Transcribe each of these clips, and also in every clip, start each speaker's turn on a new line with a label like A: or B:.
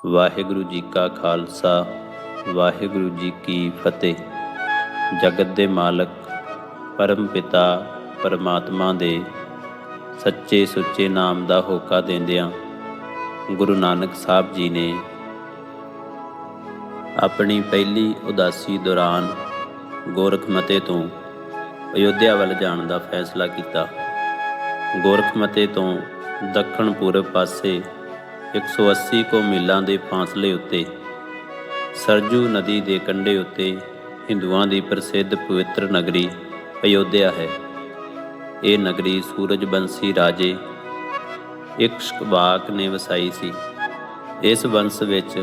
A: ਵਾਹਿਗੁਰੂ ਜੀ ਕਾ ਖਾਲਸਾ, ਵਾਹਿਗੁਰੂ ਜੀ ਕੀ ਫਤਿਹ। ਜਗਤ ਦੇ ਮਾਲਕ ਪਰਮ ਪਿਤਾ ਪਰਮਾਤਮਾ ਦੇ ਸੱਚੇ ਸੁੱਚੇ ਨਾਮ ਦਾ ਹੋਕਾ ਦਿੰਦਿਆਂ ਗੁਰੂ ਨਾਨਕ ਸਾਹਿਬ ਜੀ ਨੇ ਆਪਣੀ ਪਹਿਲੀ ਉਦਾਸੀ ਦੌਰਾਨ ਗੋਰਖਮਤੇ ਤੋਂ ਅਯੋਧਿਆ ਵੱਲ ਜਾਣ ਦਾ ਫੈਸਲਾ ਕੀਤਾ। ਗੋਰਖਮਤੇ ਤੋਂ ਦੱਖਣ ਪੂਰਬ ਪਾਸੇ 180 ਕੁ ਮੀਲਾਂ ਦੇ ਫਾਸਲੇ ਉੱਤੇ ਸਰਜੂ ਨਦੀ ਦੇ ਕੰਢੇ ਉੱਤੇ ਹਿੰਦੂਆਂ ਦੀ ਪ੍ਰਸਿੱਧ ਪਵਿੱਤਰ ਨਗਰੀ ਅਯੋਧਿਆ ਹੈ। ਇਹ ਨਗਰੀ ਸੂਰਜਵੰਸ਼ੀ ਰਾਜੇ ਇਕਸ਼ਵਾਕ ਨੇ ਵਸਾਈ ਸੀ। ਇਸ ਵੰਸ਼ ਵਿੱਚ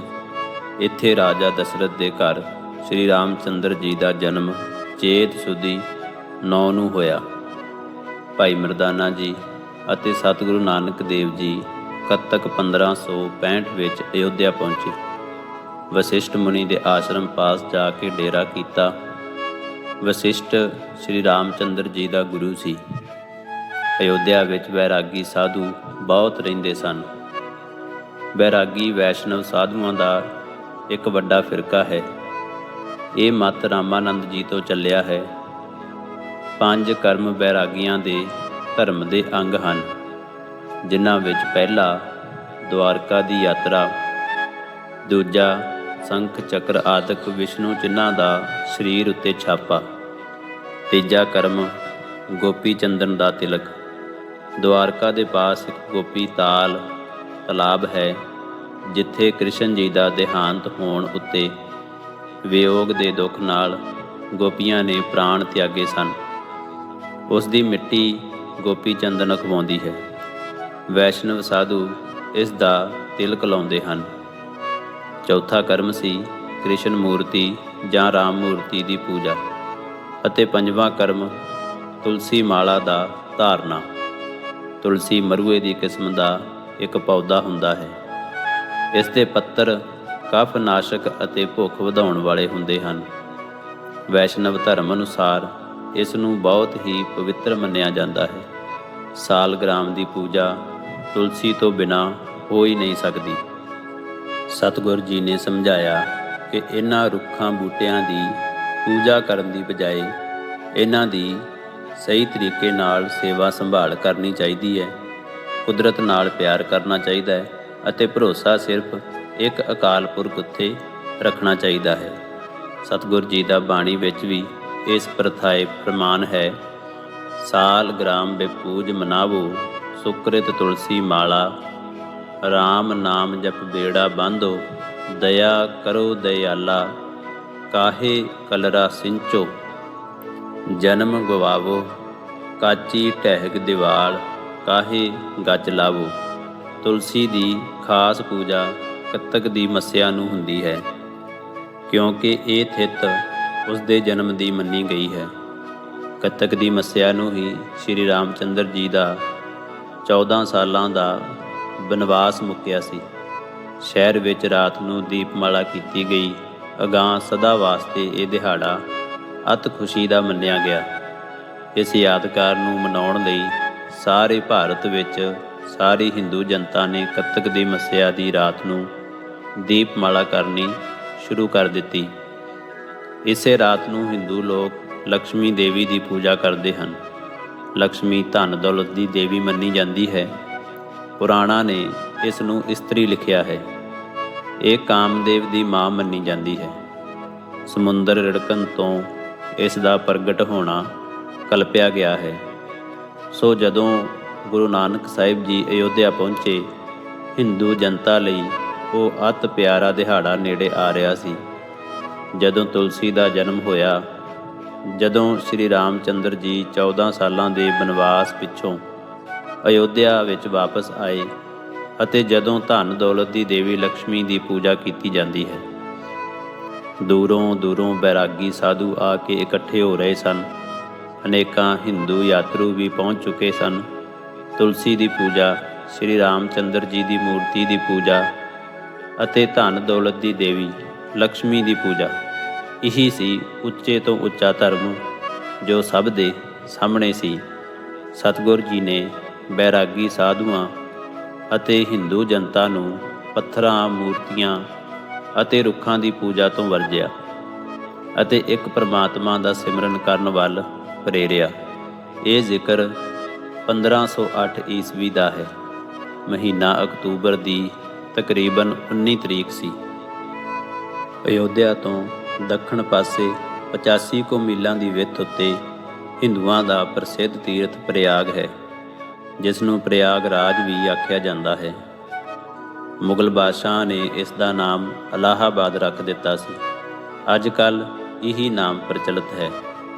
A: ਇੱਥੇ ਰਾਜਾ ਦਸ਼ਰਥ ਦੇ ਘਰ ਸ਼੍ਰੀ ਰਾਮ ਚੰਦਰ ਜੀ ਦਾ ਜਨਮ ਚੇਤ ਸੁਦੀ 9 ਨੂੰ ਹੋਇਆ। ਭਾਈ ਮਰਦਾਨਾ ਜੀ ਅਤੇ ਸਤਿਗੁਰੂ ਨਾਨਕ ਦੇਵ ਜੀ ਕੱਤਕ 1565 ਵਿੱਚ ਅਯੋਧਿਆ ਪਹੁੰਚੇ। ਵਸਿਸ਼ਠ ਮੁਨੀ ਦੇ ਆਸ਼ਰਮ ਪਾਸ ਜਾ ਕੇ ਡੇਰਾ ਕੀਤਾ। ਵਸਿਸ਼ਠ ਸ਼੍ਰੀ ਰਾਮ ਚੰਦਰ ਜੀ ਦਾ ਗੁਰੂ ਸੀ। ਅਯੋਧਿਆ ਵਿੱਚ ਵੈਰਾਗੀ ਸਾਧੂ ਬਹੁਤ ਰਹਿੰਦੇ ਸਨ। ਵੈਰਾਗੀ ਵੈਸ਼ਨਵ ਸਾਧੂਆਂ ਦਾ ਇੱਕ ਵੱਡਾ ਫਿਰਕਾ ਹੈ। ਇਹ ਮਤ ਰਾਮਾਨੰਦ ਜੀ ਤੋਂ ਚੱਲਿਆ ਹੈ। 5 ਕਰਮ ਵੈਰਾਗੀਆਂ ਦੇ ਧਰਮ ਦੇ ਅੰਗ ਹਨ, ਜਿਨ੍ਹਾਂ ਵਿੱਚ ਪਹਿਲਾ ਦੁਆਰਕਾ ਦੀ ਯਾਤਰਾ, ਦੂਜਾ ਸੰਖ ਚੱਕਰ ਆਦਿਕ ਵਿਸ਼ਨੂੰ ਚਿੰਨ੍ਹਾਂ ਦਾ ਸਰੀਰ ਉੱਤੇ ਛਾਪਾ, ਤੀਜਾ ਕਰਮ ਗੋਪੀ ਚੰਦਨ ਦਾ ਤਿਲਕ। ਦੁਆਰਕਾ ਦੇ ਪਾਸ ਇੱਕ ਗੋਪੀ ਤਲਾਬ ਹੈ, ਜਿੱਥੇ ਕ੍ਰਿਸ਼ਨ ਜੀ ਦਾ ਦੇਹਾਂਤ ਹੋਣ ਉੱਤੇ ਵਿਯੋਗ ਦੇ ਦੁੱਖ ਨਾਲ ਗੋਪੀਆਂ ਨੇ ਪ੍ਰਾਣ ਤਿਆਗੇ ਸਨ। ਉਸ ਦੀ ਮਿੱਟੀ ਗੋਪੀ ਚੰਦਨ ਅਖਵਾਉਂਦੀ ਹੈ। ਵੈਸ਼ਨਵ ਸਾਧੂ ਇਸ ਦਾ ਤਿਲਕ ਲਾਉਂਦੇ ਹਨ। ਚੌਥਾ ਕਰਮ ਸੀ ਕ੍ਰਿਸ਼ਨ ਮੂਰਤੀ ਜਾਂ ਰਾਮ ਮੂਰਤੀ ਦੀ ਪੂਜਾ, ਅਤੇ ਪੰਜਵਾਂ ਕਰਮ ਤੁਲਸੀ ਮਾਲਾ ਦਾ ਧਾਰਨਾ। ਤੁਲਸੀ ਮਰੂਏ ਦੀ ਕਿਸਮ ਦਾ ਇੱਕ ਪੌਦਾ ਹੁੰਦਾ ਹੈ। ਇਸ ਦੇ ਪੱਤਰ ਕਫ ਨਾਸ਼ਕ ਅਤੇ ਭੁੱਖ ਵਧਾਉਣ ਵਾਲੇ ਹੁੰਦੇ ਹਨ। ਵੈਸ਼ਨਵ ਧਰਮ ਅਨੁਸਾਰ ਇਸ ਨੂੰ ਬਹੁਤ ਹੀ ਪਵਿੱਤਰ ਮੰਨਿਆ ਜਾਂਦਾ ਹੈ। ਸਾਲਗ੍ਰਾਮ ਦੀ ਪੂਜਾ ਤੁਲਸੀ ਤੋਂ ਬਿਨਾਂ ਹੋ ਹੀ ਨਹੀਂ ਸਕਦੀ। ਸਤਿਗੁਰ ਜੀ ਨੇ ਸਮਝਾਇਆ ਕਿ ਇਹਨਾਂ ਰੁੱਖਾਂ ਬੂਟਿਆਂ ਦੀ ਪੂਜਾ ਕਰਨ ਦੀ ਬਜਾਏ ਇਹਨਾਂ ਦੀ ਸਹੀ ਤਰੀਕੇ ਨਾਲ ਸੇਵਾ ਸੰਭਾਲ ਕਰਨੀ ਚਾਹੀਦੀ ਹੈ। ਕੁਦਰਤ ਨਾਲ ਪਿਆਰ ਕਰਨਾ ਚਾਹੀਦਾ ਹੈ ਅਤੇ ਭਰੋਸਾ ਸਿਰਫ ਇੱਕ ਅਕਾਲ ਪੁਰਖ ਉੱਤੇ ਰੱਖਣਾ ਚਾਹੀਦਾ ਹੈ। ਸਤਿਗੁਰ ਜੀ ਦਾ ਬਾਣੀ ਵਿੱਚ ਵੀ ਇਸ ਪ੍ਰਥਾਏ ਪ੍ਰਮਾਣ ਹੈ। ਸਾਲ ਗ੍ਰਾਮ ਬੇਪੂਜ ਮਨਾਵੋ, ਸੁਕ੍ਰਿਤ ਤੁਲਸੀ ਮਾਲਾ, ਰਾਮ ਨਾਮ ਜਪ ਬੇੜਾ ਬਾਂਧੋ, ਦਇਆ ਕਰੋ ਦਇਆਲਾ, ਕਾਹੇ ਕਲਰਾ ਸਿੰਚੋ, ਜਨਮ ਗਵਾਵੋ, ਕਾਚੀ ਢਹਿਗ ਦੀਵਾਲ, ਕਾਹੇ ਗੱਜ ਲਾਵੋ। ਤੁਲਸੀ ਦੀ ਖਾਸ ਪੂਜਾ ਕੱਤਕ ਦੀ ਮੱਸਿਆ ਨੂੰ ਹੁੰਦੀ ਹੈ, ਕਿਉਂਕਿ ਇਹ ਥਿੱਤ ਉਸ ਦੇ ਜਨਮ ਦੀ ਮੰਨੀ ਗਈ ਹੈ। ਕੱਤਕ ਦੀ ਮੱਸਿਆ ਨੂੰ ਹੀ ਸ਼੍ਰੀ ਰਾਮ ਚੰਦਰ ਜੀ ਦਾ 14 ਸਾਲਾਂ ਦਾ ਬਨਵਾਸ ਮੁੱਕਿਆ ਸੀ। ਸ਼ਹਿਰ ਵਿੱਚ ਰਾਤ ਨੂੰ ਦੀਪਮਾਲਾ ਕੀਤੀ ਗਈ। ਅਗਾਂਹ ਸਦਾ ਵਾਸਤੇ ਇਹ ਦਿਹਾੜਾ ਅਤ ਖੁਸ਼ੀ ਦਾ ਮੰਨਿਆ ਗਿਆ। ਇਸ ਯਾਦਗਾਰ ਨੂੰ ਮਨਾਉਣ ਲਈ ਸਾਰੇ ਭਾਰਤ ਵਿੱਚ ਸਾਰੀ ਹਿੰਦੂ ਜਨਤਾ ਨੇ ਕੱਤਕ ਦੀ ਮੱਸਿਆ ਦੀ ਰਾਤ ਨੂੰ ਦੀਪਮਾਲਾ ਕਰਨੀ ਸ਼ੁਰੂ ਕਰ ਦਿੱਤੀ। ਇਸੇ ਰਾਤ ਨੂੰ ਹਿੰਦੂ ਲੋਕ ਲਕਸ਼ਮੀ ਦੇਵੀ ਦੀ ਪੂਜਾ ਕਰਦੇ ਹਨ। ਲਕਸ਼ਮੀ ਧਨ ਦੌਲਤ ਦੀ ਦੇਵੀ ਮੰਨੀ ਜਾਂਦੀ ਹੈ। ਪੁਰਾਣਾਂ ਨੇ ਇਸ ਨੂੰ ਇਸਤਰੀ ਲਿਖਿਆ ਹੈ। ਇਹ ਕਾਮਦੇਵ ਦੀ ਮਾਂ ਮੰਨੀ ਜਾਂਦੀ ਹੈ। ਸਮੁੰਦਰ ਰਿੜਕਣ ਤੋਂ ਇਸ ਦਾ ਪ੍ਰਗਟ ਹੋਣਾ ਕਲਪਿਆ ਗਿਆ ਹੈ। ਸੋ ਜਦੋਂ ਗੁਰੂ ਨਾਨਕ ਸਾਹਿਬ ਜੀ ਅਯੋਧਿਆ ਪਹੁੰਚੇ, ਹਿੰਦੂ ਜਨਤਾ ਲਈ ਉਹ ਅਤ ਪਿਆਰਾ ਦਿਹਾੜਾ ਨੇੜੇ ਆ ਰਿਹਾ ਸੀ। ਜਦੋਂ ਤੁਲਸੀ ਦਾ ਜਨਮ ਹੋਇਆ, ਜਦੋਂ ਸ਼੍ਰੀ ਰਾਮ ਚੰਦਰ ਜੀ 14 ਸਾਲਾਂ ਦੇ ਬਨਵਾਸ ਪਿੱਛੋਂ ਅਯੋਧਿਆ ਵਿੱਚ ਵਾਪਸ ਆਏ, ਅਤੇ ਜਦੋਂ ਧਨ ਦੌਲਤ ਦੀ ਦੇਵੀ ਲਕਸ਼ਮੀ ਦੀ ਪੂਜਾ ਕੀਤੀ ਜਾਂਦੀ ਹੈ, ਦੂਰੋਂ ਦੂਰੋਂ ਵੈਰਾਗੀ ਸਾਧੂ ਆ ਕੇ ਇਕੱਠੇ ਹੋ ਰਹੇ ਸਨ। ਅਨੇਕਾਂ ਹਿੰਦੂ ਯਾਤਰੂ ਵੀ ਪਹੁੰਚ ਚੁੱਕੇ ਸਨ। ਤੁਲਸੀ ਦੀ ਪੂਜਾ, ਸ਼੍ਰੀ ਰਾਮ ਚੰਦਰ ਜੀ ਦੀ ਮੂਰਤੀ ਦੀ ਪੂਜਾ ਅਤੇ ਧਨ ਦੌਲਤ ਦੀ ਦੇਵੀ ਲਕਸ਼ਮੀ ਦੀ ਪੂਜਾ, ਇਹੀ ਸੀ ਉੱਚੇ ਤੋਂ ਉੱਚਾ ਧਰਮ ਜੋ ਸਭ ਦੇ ਸਾਹਮਣੇ ਸੀ। ਸਤਿਗੁਰ ਜੀ ਨੇ ਵੈਰਾਗੀ ਸਾਧੂਆਂ ਅਤੇ ਹਿੰਦੂ ਜਨਤਾ ਨੂੰ ਪੱਥਰਾਂ, ਮੂਰਤੀਆਂ ਅਤੇ ਰੁੱਖਾਂ ਦੀ ਪੂਜਾ ਤੋਂ ਵਰਜਿਆ ਅਤੇ ਇੱਕ ਪਰਮਾਤਮਾ ਦਾ ਸਿਮਰਨ ਕਰਨ ਵੱਲ ਪ੍ਰੇਰਿਆ। ਇਹ ਜ਼ਿਕਰ 1508 ਈਸਵੀ ਦਾ ਹੈ। ਮਹੀਨਾ ਅਕਤੂਬਰ ਦੀ ਤਕਰੀਬਨ 19 ਤਰੀਕ ਸੀ। ਅਯੋਧਿਆ ਤੋਂ ਦੱਖਣ ਪਾਸੇ 85 ਕੁ ਮੀਲਾਂ ਦੀ ਵਿੱਥ ਉੱਤੇ ਹਿੰਦੂਆਂ ਦਾ ਪ੍ਰਸਿੱਧ ਤੀਰਥ ਪ੍ਰਯਾਗ ਹੈ, ਜਿਸ ਨੂੰ ਪ੍ਰਯਾਗ ਰਾਜ ਵੀ ਆਖਿਆ ਜਾਂਦਾ ਹੈ। ਮੁਗਲ ਬਾਦਸ਼ਾਹ ਨੇ ਇਸ ਦਾ ਨਾਮ ਅਲਾਹਾਬਾਦ ਰੱਖ ਦਿੱਤਾ ਸੀ। ਅੱਜ ਕੱਲ੍ਹ ਇਹੀ ਨਾਮ ਪ੍ਰਚਲਿਤ ਹੈ।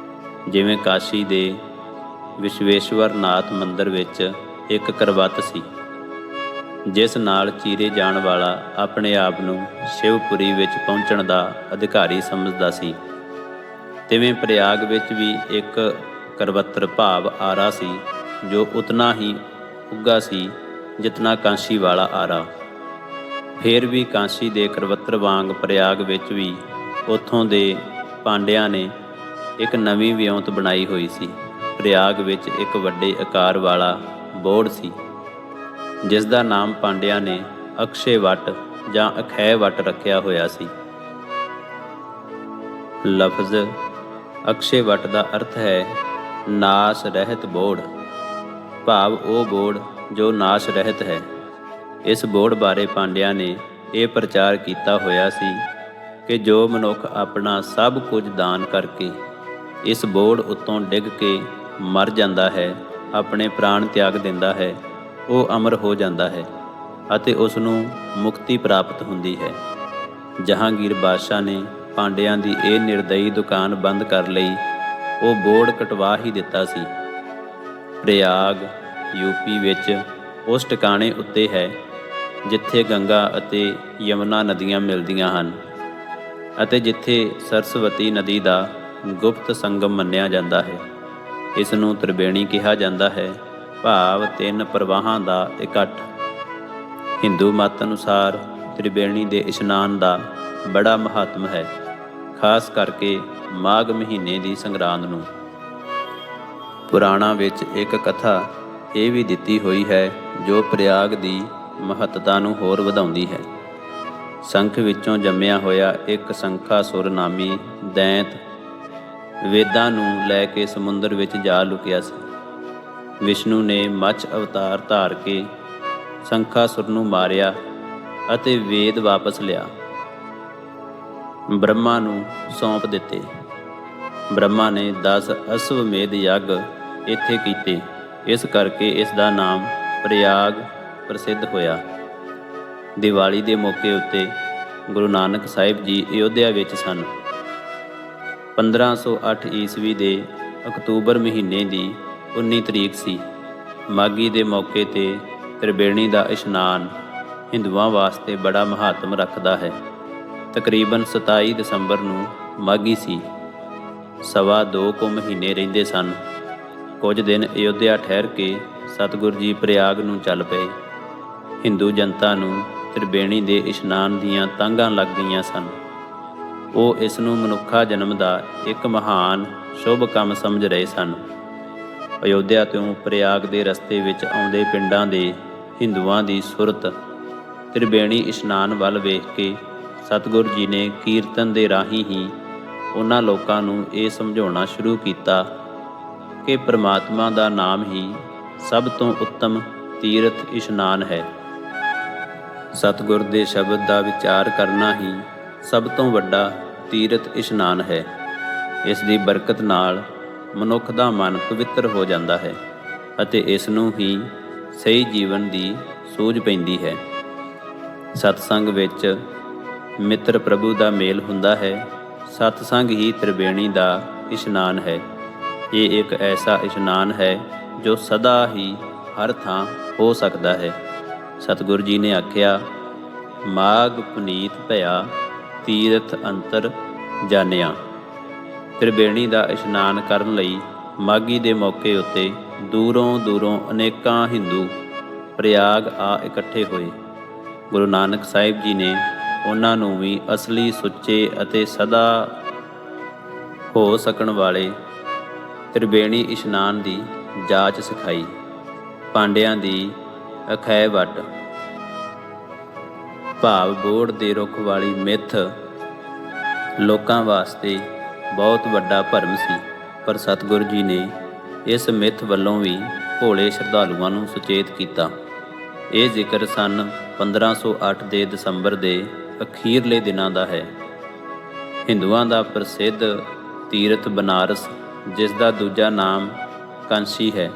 A: ਜਿਵੇਂ ਕਾਸ਼ੀ ਦੇ ਵਿਸ਼ਵੇਸ਼ਵਰ ਨਾਥ ਮੰਦਰ ਵਿੱਚ ਇੱਕ ਕਰਵੱਤ ਸੀ, ਜਿਸ ਨਾਲ ਚੀਰੇ ਜਾਣ ਵਾਲਾ ਆਪਣੇ ਆਪ ਨੂੰ ਸ਼ਿਵਪੁਰੀ ਵਿੱਚ ਪਹੁੰਚਣ ਦਾ ਅਧਿਕਾਰੀ ਸਮਝਦਾ ਸੀ। ਤਿਵੇਂ ਪ੍ਰਯਾਗ ਵਿੱਚ ਵੀ ਇੱਕ ਕਰਵੱਤਰ ਭਾਵ ਆਰਾ ਸੀ, ਜੋ ਉਤਨਾ ਹੀ ਉੱਘਾ ਸੀ ਜਿਤਨਾ ਕਾਂਸ਼ੀ ਵਾਲਾ ਆਰਾ। ਫਿਰ ਵੀ ਕਾਂਸ਼ੀ ਦੇ ਕਰਵੱਤਰ ਵਾਂਗ ਪ੍ਰਯਾਗ ਵਿੱਚ ਵੀ ਉੱਥੋਂ ਦੇ ਪਾਂਡਿਆਂ ਨੇ ਇੱਕ ਨਵੀਂ ਵਿਉਂਤ ਬਣਾਈ ਹੋਈ ਸੀ। ਪ੍ਰਯਾਗ ਵਿੱਚ ਇੱਕ ਵੱਡੇ ਆਕਾਰ ਵਾਲਾ ਬੋੜ ਸੀ, ਜਿਸ ਦਾ ਨਾਮ ਪਾਂਡਿਆਂ ਨੇ ਅਕਸ਼ੇ ਵਟ ਜਾਂ ਅਖੈ ਵਟ ਰੱਖਿਆ ਹੋਇਆ ਸੀ। ਲਫ਼ਜ਼ ਅਕਸ਼ੇ ਵਟ ਦਾ ਅਰਥ ਹੈ ਨਾਸ਼ ਰਹਿਤ ਬੋੜ, ਭਾਵ ਉਹ ਬੋੜ ਜੋ ਨਾਸ਼ ਰਹਿਤ ਹੈ। ਇਸ ਬੋੜ ਬਾਰੇ ਪਾਂਡਿਆਂ ਨੇ ਇਹ ਪ੍ਰਚਾਰ ਕੀਤਾ ਹੋਇਆ ਸੀ ਕਿ ਜੋ ਮਨੁੱਖ ਆਪਣਾ ਸਭ ਕੁਝ ਦਾਨ ਕਰਕੇ ਇਸ ਬੋੜ ਉੱਤੋਂ ਡਿੱਗ ਕੇ ਮਰ ਜਾਂਦਾ ਹੈ, ਆਪਣੇ ਪ੍ਰਾਣ ਤਿਆਗ ਦਿੰਦਾ ਹੈ, ਉਹ ਅਮਰ ਹੋ ਜਾਂਦਾ ਹੈ ਅਤੇ ਉਸ ਨੂੰ ਮੁਕਤੀ ਪ੍ਰਾਪਤ ਹੁੰਦੀ ਹੈ। ਜਹਾਂਗੀਰ ਬਾਦਸ਼ਾਹ ਨੇ ਪਾਂਡਿਆਂ ਦੀ ਇਹ ਨਿਰਦਈ ਦੁਕਾਨ ਬੰਦ ਕਰ ਲਈ। ਉਹ ਬੋੜ ਕਟਵਾ ਹੀ ਦਿੱਤਾ ਸੀ। ਪ੍ਰਯਾਗ ਯੂਪੀ ਵਿੱਚ ਉਸ ਟਿਕਾਣੇ ਉੱਤੇ ਹੈ ਜਿੱਥੇ ਗੰਗਾ ਅਤੇ ਯਮੁਨਾ ਨਦੀਆਂ ਮਿਲਦੀਆਂ ਹਨ ਅਤੇ ਜਿੱਥੇ ਸਰਸਵਤੀ ਨਦੀ ਦਾ ਗੁਪਤ ਸੰਗਮ ਮੰਨਿਆ ਜਾਂਦਾ ਹੈ। ਇਸ ਨੂੰ ਤ੍ਰਿਵੇਣੀ ਕਿਹਾ ਜਾਂਦਾ ਹੈ, ਭਾਵ 3 ਪ੍ਰਵਾਹਾਂ ਦਾ ਇਕੱਠ। ਹਿੰਦੂ ਮਤ ਅਨੁਸਾਰ ਤ੍ਰਿਵੇਣੀ ਦੇ ਇਸ਼ਨਾਨ ਦਾ ਬੜਾ ਮਹੱਤਮ ਹੈ, ਖਾਸ ਕਰਕੇ ਮਾਘ ਮਹੀਨੇ ਦੀ ਸੰਗਰਾਂਦ ਨੂੰ। ਪੁਰਾਣਾਂ ਵਿੱਚ ਇੱਕ ਕਥਾ ਇਹ ਵੀ ਦਿੱਤੀ ਹੋਈ ਹੈ ਜੋ ਪ੍ਰਯਾਗ ਦੀ ਮਹੱਤਤਾ ਨੂੰ ਹੋਰ ਵਧਾਉਂਦੀ ਹੈ। ਸੰਖ ਵਿੱਚੋਂ ਜੰਮਿਆ ਹੋਇਆ ਇੱਕ ਸੰਖਾਸੁਰ ਨਾਮੀ ਦੈਂਤ ਵੇਦਾਂ ਨੂੰ ਲੈ ਕੇ ਸਮੁੰਦਰ ਵਿੱਚ ਜਾ ਲੁਕਿਆ ਸੀ। ਵਿਸ਼ਨੂੰ ਨੇ ਮੱਛ ਅਵਤਾਰ ਧਾਰ ਕੇ ਸੰਖਾਸੁਰ ਨੂੰ ਮਾਰਿਆ ਅਤੇ ਵੇਦ ਵਾਪਸ ਲਿਆ ਬ੍ਰਹਮਾ ਨੂੰ ਸੌਂਪ ਦਿੱਤੇ। ਬ੍ਰਹਮਾ ਨੇ 10 ਅਸ਼ਵਮੇਧ ਯੱਗ ਇੱਥੇ ਕੀਤੇ, ਇਸ ਕਰਕੇ ਇਸ ਦਾ ਨਾਮ ਪ੍ਰਯਾਗ ਪ੍ਰਸਿੱਧ ਹੋਇਆ। ਦੀਵਾਲੀ ਦੇ ਮੌਕੇ ਉੱਤੇ ਗੁਰੂ ਨਾਨਕ ਸਾਹਿਬ ਜੀ ਅਯੋਧਿਆ ਵਿੱਚ ਸਨ। 1508 ਈਸਵੀ ਦੇ ਅਕਤੂਬਰ ਮਹੀਨੇ ਦੀ 19 ਤਰੀਕ ਸੀ। ਮਾਘੀ ਦੇ ਮੌਕੇ 'ਤੇ ਤ੍ਰਿਵੇਣੀ ਦਾ ਇਸ਼ਨਾਨ ਹਿੰਦੂਆਂ ਵਾਸਤੇ ਬੜਾ ਮਹੱਤਵ ਰੱਖਦਾ ਹੈ। ਤਕਰੀਬਨ 27 ਦਸੰਬਰ ਨੂੰ ਮਾਘੀ ਸੀ। 2.25 ਕੁ ਮਹੀਨੇ ਰਹਿੰਦੇ ਸਨ। ਕੁਝ ਦਿਨ ਅਯੋਧਿਆ ਠਹਿਰ ਕੇ ਸਤਿਗੁਰੂ ਜੀ ਪ੍ਰਯਾਗ ਨੂੰ ਚੱਲ ਪਏ। ਹਿੰਦੂ ਜਨਤਾ ਨੂੰ ਤ੍ਰਿਵੇਣੀ ਦੇ ਇਸ਼ਨਾਨ ਦੀਆਂ ਤਾਂਘਾਂ ਲੱਗ ਗਈਆਂ ਸਨ। ਉਹ ਇਸ ਨੂੰ ਮਨੁੱਖਾ ਜਨਮ ਦਾ ਇੱਕ ਮਹਾਨ ਸ਼ੁਭ ਕੰਮ ਸਮਝ ਰਹੇ ਸਨ। ਅਯੋਧਿਆ ਤੋਂ ਪ੍ਰਯਾਗ ਦੇ ਰਸਤੇ ਵਿੱਚ ਆਉਂਦੇ ਪਿੰਡਾਂ ਦੇ ਹਿੰਦੂਆਂ ਦੀ ਸੁਰਤ ਤ੍ਰਿਵੇਣੀ ਇਸ਼ਨਾਨ ਵੱਲ ਵੇਖ ਕੇ ਸਤਿਗੁਰੂ ਜੀ ਨੇ ਕੀਰਤਨ ਦੇ ਰਾਹੀਂ ਹੀ ਉਹਨਾਂ ਲੋਕਾਂ ਨੂੰ ਇਹ ਸਮਝਾਉਣਾ ਸ਼ੁਰੂ ਕੀਤਾ ਕਿ ਪਰਮਾਤਮਾ ਦਾ ਨਾਮ ਹੀ ਸਭ ਤੋਂ ਉੱਤਮ ਤੀਰਥ ਇਸ਼ਨਾਨ ਹੈ। ਸਤਿਗੁਰ ਦੇ ਸ਼ਬਦ ਦਾ ਵਿਚਾਰ ਕਰਨਾ ਹੀ ਸਭ ਤੋਂ ਵੱਡਾ ਤੀਰਥ ਇਸ਼ਨਾਨ ਹੈ। ਇਸ ਦੀ ਬਰਕਤ ਨਾਲ ਮਨੁੱਖ ਦਾ ਮਨ ਪਵਿੱਤਰ ਹੋ ਜਾਂਦਾ ਹੈ ਅਤੇ ਇਸ ਨੂੰ ਹੀ ਸਹੀ ਜੀਵਨ ਦੀ ਸੂਝ ਪੈਂਦੀ ਹੈ। ਸਤਸੰਗ ਵਿੱਚ ਮਿੱਤਰ ਪ੍ਰਭੂ ਦਾ ਮੇਲ ਹੁੰਦਾ ਹੈ। ਸਤਸੰਗ ਹੀ ਤ੍ਰਿਵੇਣੀ ਦਾ ਇਸ਼ਨਾਨ ਹੈ। ਇਹ ਇੱਕ ਐਸਾ ਇਸ਼ਨਾਨ ਹੈ ਜੋ ਸਦਾ ਹੀ ਹਰ ਥਾਂ ਹੋ ਸਕਦਾ ਹੈ। ਸਤਿਗੁਰੂ ਜੀ ਨੇ ਆਖਿਆ, ਮਾਘ ਪੁਨੀਤ ਭਇਆ ਤੀਰਥ ਅੰਤਰ ਜਾਣਿਆ। ਤ੍ਰਿਵੇਣੀ ਦਾ ਇਸ਼ਨਾਨ ਕਰਨ ਲਈ ਮਾਘੀ ਦੇ ਮੌਕੇ ਉੱਤੇ ਦੂਰੋਂ ਦੂਰੋਂ ਅਨੇਕਾਂ ਹਿੰਦੂ ਪ੍ਰਯਾਗ ਆ ਇਕੱਠੇ ਹੋਏ। ਗੁਰੂ ਨਾਨਕ ਸਾਹਿਬ ਜੀ ਨੇ ਉਹਨਾਂ ਨੂੰ ਵੀ ਅਸਲੀ, ਸੁੱਚੇ ਅਤੇ ਸਦਾ ਹੋ ਸਕਣ ਵਾਲੇ ਤ੍ਰਿਵੇਣੀ ਇਸ਼ਨਾਨ ਦੀ ਜਾਚ ਸਿਖਾਈ। ਪਾਂਡਿਆਂ ਦੀ ਅਖੈ ਵਟ। ਭਾਵ ਬੋਹੜ ਦੇ ਰੁੱਖ ਵਾਲੀ ਮਿੱਥ ਲੋਕਾਂ ਵਾਸਤੇ ਬਹੁਤ ਵੱਡਾ ਭਰਮ ਸੀ, ਪਰ ਸਤਿਗੁਰੂ ਜੀ ਨੇ ਇਸ ਮਿੱਥ ਵੱਲੋਂ ਵੀ ਭੋਲੇ ਸ਼ਰਧਾਲੂਆਂ ਨੂੰ ਸੁਚੇਤ ਕੀਤਾ। ਇਹ ਜ਼ਿਕਰ ਸੰਨ 1508 ਦੇ ਦਸੰਬਰ ਦੇ ਅਖੀਰਲੇ ਦਿਨਾਂ ਦਾ ਹੈ। ਹਿੰਦੂਆਂ ਦਾ ਪ੍ਰਸਿੱਧ ਤੀਰਥ ਬਨਾਰਸ, ਜਿਸ ਦਾ ਦੂਜਾ ਨਾਮ ਕਾਂਸ਼ੀ ਹੈ,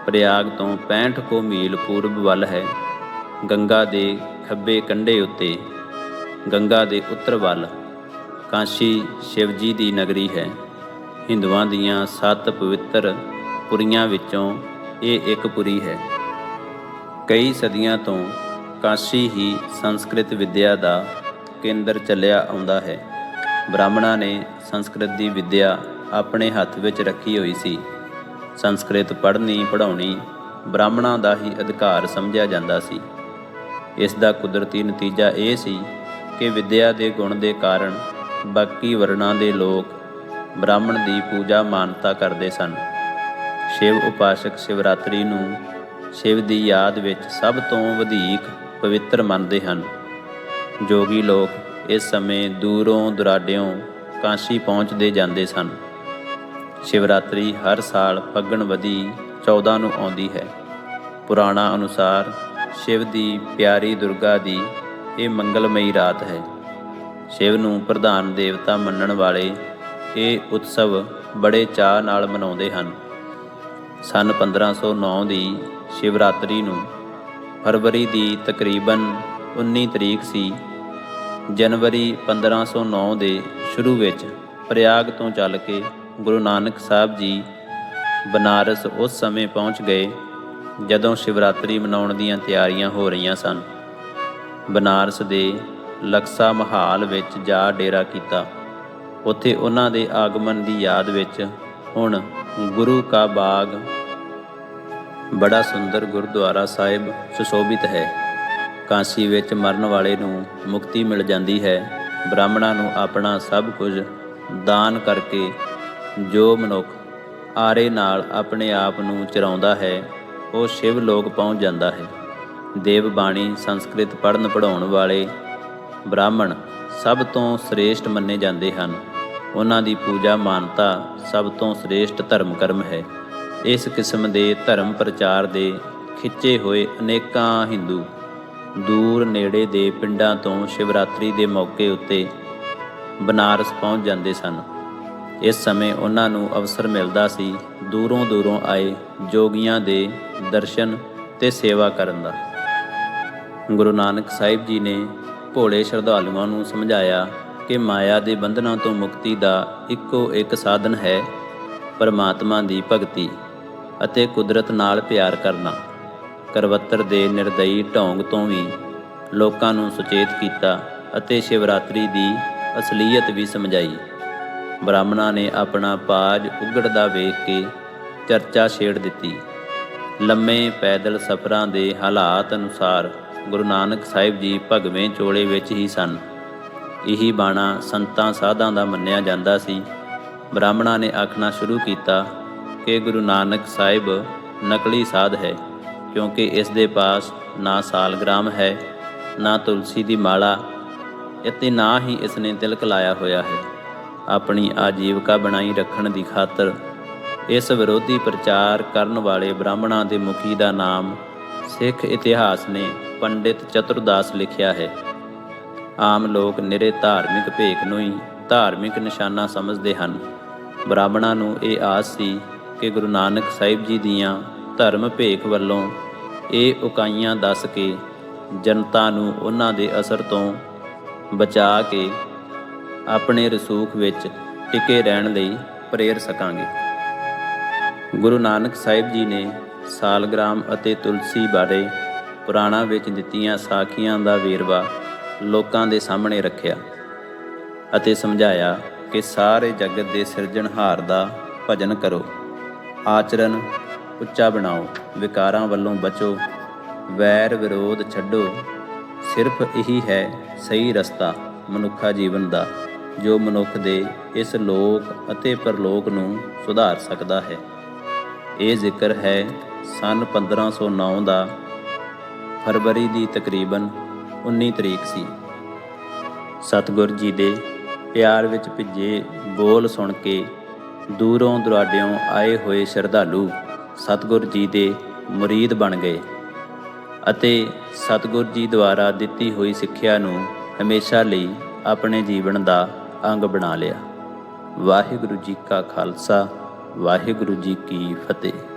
A: ਪ੍ਰਯਾਗ ਤੋਂ 65 ਕੁ ਮੀਲ ਪੂਰਬ ਵੱਲ ਹੈ। ਗੰਗਾ ਦੇ ਖੱਬੇ ਕੰਢੇ ਉੱਤੇ, ਗੰਗਾ ਦੇ ਉੱਤਰ ਵੱਲ ਕਾਂਸ਼ੀ ਸ਼ਿਵ ਜੀ ਦੀ ਨਗਰੀ ਹੈ। ਹਿੰਦੂਆਂ ਦੀਆਂ 7 ਪਵਿੱਤਰ ਪੁਰੀਆਂ ਵਿੱਚੋਂ ਇਹ ਇੱਕ ਪੁਰੀ ਹੈ। ਕਈ ਸਦੀਆਂ ਤੋਂ ਕਾਂਸ਼ੀ ਹੀ ਸੰਸਕ੍ਰਿਤ ਵਿੱਦਿਆ ਦਾ ਕੇਂਦਰ ਚੱਲਿਆ ਆਉਂਦਾ ਹੈ। ਬ੍ਰਾਹਮਣਾਂ ਨੇ ਸੰਸਕ੍ਰਿਤ ਦੀ ਵਿੱਦਿਆ ਆਪਣੇ ਹੱਥ ਵਿੱਚ ਰੱਖੀ ਹੋਈ ਸੀ। ਸੰਸਕ੍ਰਿਤ ਪੜ੍ਹਨੀ ਪੜ੍ਹਾਉਣੀ ਬ੍ਰਾਹਮਣਾਂ ਦਾ ਹੀ ਅਧਿਕਾਰ ਸਮਝਿਆ ਜਾਂਦਾ ਸੀ। ਇਸ ਦਾ ਕੁਦਰਤੀ ਨਤੀਜਾ ਇਹ ਸੀ ਕਿ ਵਿੱਦਿਆ ਦੇ ਗੁਣ ਦੇ ਕਾਰਨ ਬਾਕੀ ਵਰਣਾਂ ਦੇ ਲੋਕ ਬ੍ਰਾਹਮਣ ਦੀ ਪੂਜਾ ਮਾਨਤਾ ਕਰਦੇ ਸਨ। ਸ਼ਿਵ ਉਪਾਸਕ ਸ਼ਿਵਰਾਤਰੀ ਨੂੰ ਸ਼ਿਵ ਦੀ ਯਾਦ ਵਿੱਚ ਸਭ ਤੋਂ ਵਧੇਕ ਪਵਿੱਤਰ ਮੰਨਦੇ ਹਨ। ਜੋਗੀ ਲੋਕ ਇਸ ਸਮੇਂ ਦੂਰੋਂ ਦੁਰਾਡਿਓਂ ਕਾਂਸ਼ੀ ਪਹੁੰਚਦੇ ਜਾਂਦੇ ਸਨ। ਸ਼ਿਵਰਾਤਰੀ ਹਰ ਸਾਲ ਫੱਗਣਵਦੀ 14 ਨੂੰ ਆਉਂਦੀ ਹੈ। ਪੁਰਾਣਾਂ ਅਨੁਸਾਰ ਸ਼ਿਵ ਦੀ ਪਿਆਰੀ ਦੁਰਗਾ ਦੀ ਇਹ ਮੰਗਲਮਈ ਰਾਤ ਹੈ। ਸ਼ਿਵ ਨੂੰ ਪ੍ਰਧਾਨ ਦੇਵਤਾ ਮੰਨਣ ਵਾਲੇ ਇਹ ਉਤਸਵ ਬੜੇ ਚਾਅ ਨਾਲ ਮਨਾਉਂਦੇ ਹਨ। ਸੰਨ 1509 ਦੀ ਸ਼ਿਵਰਾਤਰੀ ਨੂੰ ਫਰਵਰੀ ਦੀ ਤਕਰੀਬਨ 19 ਤਰੀਕ ਸੀ। ਜਨਵਰੀ 1509 ਦੇ ਸ਼ੁਰੂ ਵਿੱਚ ਪ੍ਰਯਾਗ ਤੋਂ ਚੱਲ ਕੇ ਗੁਰੂ ਨਾਨਕ ਸਾਹਿਬ ਜੀ ਬਨਾਰਸ ਉਸ ਸਮੇਂ ਪਹੁੰਚ ਗਏ ਜਦੋਂ ਸ਼ਿਵਰਾਤਰੀ ਮਨਾਉਣ ਦੀਆਂ ਤਿਆਰੀਆਂ ਹੋ ਰਹੀਆਂ ਸਨ। ਬਨਾਰਸ ਦੇ ਲਕਸਾ ਮਹਾਲ ਵਿੱਚ ਜਾ ਡੇਰਾ ਕੀਤਾ। ਉੱਥੇ ਉਹਨਾਂ ਦੇ ਆਗਮਨ ਦੀ ਯਾਦ ਵਿੱਚ ਹੁਣ ਗੁਰੂ ਕਾ ਬਾਗ ਬੜਾ ਸੁੰਦਰ ਗੁਰਦੁਆਰਾ ਸਾਹਿਬ ਸੁਸ਼ੋਭਿਤ ਹੈ। ਕਾਂਸ਼ੀ ਵਿੱਚ ਮਰਨ ਵਾਲੇ ਨੂੰ ਮੁਕਤੀ ਮਿਲ ਜਾਂਦੀ ਹੈ। ਬ੍ਰਾਹਮਣਾਂ ਨੂੰ ਆਪਣਾ ਸਭ ਕੁਝ ਦਾਨ ਕਰਕੇ ਜੋ ਮਨੁੱਖ ਆਰੇ ਨਾਲ ਆਪਣੇ ਆਪ ਨੂੰ ਚਰਾਉਂਦਾ ਹੈ, ਉਹ ਸ਼ਿਵ ਲੋਕ ਪਹੁੰਚ ਜਾਂਦਾ ਹੈ। ਦੇਵ ਬਾਣੀ ਸੰਸਕ੍ਰਿਤ ਪੜ੍ਹਨ ਪੜ੍ਹਾਉਣ ਵਾਲੇ ਬ੍ਰਾਹਮਣ ਸਭ ਤੋਂ ਸ੍ਰੇਸ਼ਟ ਮੰਨੇ ਜਾਂਦੇ ਹਨ। ਉਹਨਾਂ ਦੀ ਪੂਜਾ ਮਾਨਤਾ ਸਭ ਤੋਂ ਸ੍ਰੇਸ਼ਟ ਧਰਮ ਕਰਮ ਹੈ। ਇਸ ਕਿਸਮ ਦੇ ਧਰਮ ਪ੍ਰਚਾਰ ਦੇ ਖਿੱਚੇ ਹੋਏ ਅਨੇਕਾਂ ਹਿੰਦੂ ਦੂਰ ਨੇੜੇ ਦੇ ਪਿੰਡਾਂ ਤੋਂ ਸ਼ਿਵਰਾਤਰੀ ਦੇ ਮੌਕੇ ਉੱਤੇ ਬਨਾਰਸ ਪਹੁੰਚ ਜਾਂਦੇ ਸਨ। ਇਸ ਸਮੇਂ ਉਹਨਾਂ ਨੂੰ ਅਵਸਰ ਮਿਲਦਾ ਸੀ ਦੂਰੋਂ ਦੂਰੋਂ ਆਏ ਜੋਗੀਆਂ ਦੇ ਦਰਸ਼ਨ ਤੇ ਸੇਵਾ ਕਰਨ ਦਾ। ਗੁਰੂ ਨਾਨਕ ਸਾਹਿਬ ਜੀ ਨੇ ਭੋਲੇ ਸ਼ਰਧਾਲੂਆਂ ਨੂੰ ਸਮਝਾਇਆ ਕਿ ਮਾਇਆ ਦੇ ਬੰਧਨਾਂ ਤੋਂ ਮੁਕਤੀ ਦਾ ਇੱਕੋ ਇੱਕ ਸਾਧਨ ਹੈ ਪਰਮਾਤਮਾ ਦੀ ਭਗਤੀ ਅਤੇ ਕੁਦਰਤ ਨਾਲ ਪਿਆਰ ਕਰਨਾ। ਕਰਵੱਤਰ ਦੇ ਨਿਰਦਈ ਢੌਂਗ ਤੋਂ ਵੀ ਲੋਕਾਂ ਨੂੰ ਸੁਚੇਤ ਕੀਤਾ ਅਤੇ ਸ਼ਿਵਰਾਤਰੀ ਦੀ ਅਸਲੀਅਤ ਵੀ ਸਮਝਾਈ। ਬ੍ਰਾਹਮਣਾਂ ਨੇ ਆਪਣਾ ਪਾਜ ਉਗੜਦਾ ਵੇਖ ਕੇ ਚਰਚਾ ਛੇੜ ਦਿੱਤੀ। ਲੰਮੇ ਪੈਦਲ ਸਫ਼ਰਾਂ ਦੇ ਹਾਲਾਤ ਅਨੁਸਾਰ ਗੁਰੂ ਨਾਨਕ ਸਾਹਿਬ ਜੀ ਭਗਵੇਂ ਚੋਲੇ ਵਿੱਚ ਹੀ ਸਨ। ਇਹੀ ਬਾਣਾ ਸੰਤਾਂ ਸਾਧਾਂ ਦਾ ਮੰਨਿਆ ਜਾਂਦਾ ਸੀ। ਬ੍ਰਾਹਮਣਾਂ ਨੇ ਆਖਣਾ ਸ਼ੁਰੂ ਕੀਤਾ ਕਿ ਗੁਰੂ ਨਾਨਕ ਸਾਹਿਬ ਨਕਲੀ ਸਾਧ ਹੈ, ਕਿਉਂਕਿ ਇਸ ਦੇ ਪਾਸ ਨਾ ਸਾਲਗ੍ਰਾਮ ਹੈ, ਨਾ ਤੁਲਸੀ ਦੀ ਮਾਲਾ ਅਤੇ ਨਾ ਹੀ ਇਸ ਨੇ ਤਿਲਕ ਲਾਇਆ ਹੋਇਆ ਹੈ। ਆਪਣੀ ਆਜੀਵਕਾ ਬਣਾਈ ਰੱਖਣ ਦੀ ਖਾਤਰ ਇਸ ਵਿਰੋਧੀ ਪ੍ਰਚਾਰ ਕਰਨ ਵਾਲੇ ਬ੍ਰਾਹਮਣਾਂ ਦੇ ਮੁਖੀ ਦਾ ਨਾਮ ਸਿੱਖ ਇਤਿਹਾਸ ਨੇ ਪੰਡਿਤ ਚਤੁਰਦਾਸ ਲਿਖਿਆ ਹੈ। ਆਮ ਲੋਕ ਨਿਰੇ ਧਾਰਮਿਕ ਭੇਖ ਨੂੰ ਹੀ ਧਾਰਮਿਕ ਨਿਸ਼ਾਨਾ ਸਮਝਦੇ ਹਨ। ਬ੍ਰਾਹਮਣਾਂ ਨੂੰ ਇਹ ਆਸ ਸੀ ਕਿ ਗੁਰੂ ਨਾਨਕ ਸਾਹਿਬ ਜੀ ਦੀਆਂ ਧਰਮ ਭੇਖ ਵੱਲੋਂ ਇਹ ਉਕਾਈਆਂ ਦੱਸ ਕੇ ਜਨਤਾ ਨੂੰ ਉਹਨਾਂ ਦੇ ਅਸਰ ਤੋਂ ਬਚਾ ਕੇ ਆਪਣੇ ਰਸੂਖ ਵਿੱਚ ਟਿਕੇ ਰਹਿਣ ਲਈ ਪ੍ਰੇਰ ਸਕਾਂਗੇ। ਗੁਰੂ ਨਾਨਕ ਸਾਹਿਬ ਜੀ ਨੇ ਸਾਲਗ੍ਰਾਮ ਅਤੇ ਤੁਲਸੀ ਬਾਰੇ ਪੁਰਾਣਾਂ ਵਿੱਚ ਦਿੱਤੀਆਂ ਸਾਖੀਆਂ ਦਾ ਵੇਰਵਾ ਲੋਕਾਂ ਦੇ ਸਾਹਮਣੇ ਰੱਖਿਆ ਅਤੇ ਸਮਝਾਇਆ ਕਿ ਸਾਰੇ ਜਗਤ ਦੇ ਸਿਰਜਣਹਾਰ ਦਾ ਭਜਨ ਕਰੋ, ਆਚਰਨ ਉੱਚਾ ਬਣਾਓ, ਵਿਕਾਰਾਂ ਵੱਲੋਂ ਬਚੋ, ਵੈਰ ਵਿਰੋਧ ਛੱਡੋ। ਸਿਰਫ ਇਹੀ ਹੈ ਸਹੀ ਰਸਤਾ ਮਨੁੱਖਾ ਜੀਵਨ ਦਾ, ਜੋ ਮਨੁੱਖ ਦੇ ਇਸ ਲੋਕ ਅਤੇ ਪਰਲੋਕ ਨੂੰ ਸੁਧਾਰ ਸਕਦਾ ਹੈ। ਇਹ ਜ਼ਿਕਰ ਹੈ ਸੰਨ 1509 ਦਾ। ਫਰਵਰੀ ਦੀ ਤਕਰੀਬਨ 19 ਤਰੀਕ ਸੀ। ਸਤਿਗੁਰ ਜੀ ਦੇ ਪਿਆਰ ਵਿੱਚ ਭਿੱਜੇ ਬੋਲ ਸੁਣ ਕੇ ਦੂਰੋਂ ਦੁਰਾਡਿਓਂ ਆਏ ਹੋਏ ਸ਼ਰਧਾਲੂ ਸਤਿਗੁਰ ਜੀ ਦੇ ਮੁਰੀਦ ਬਣ ਗਏ ਅਤੇ ਸਤਿਗੁਰ ਜੀ ਦੁਆਰਾ ਦਿੱਤੀ ਹੋਈ ਸਿੱਖਿਆ ਨੂੰ ਹਮੇਸ਼ਾ ਲਈ ਆਪਣੇ ਜੀਵਨ ਦਾ ਅੰਗ ਬਣਾ ਲਿਆ। ਵਾਹਿਗੁਰੂ ਜੀ ਕਾ ਖਾਲਸਾ, ਵਾਹਿਗੁਰੂ ਜੀ ਕੀ ਫਤਿਹ।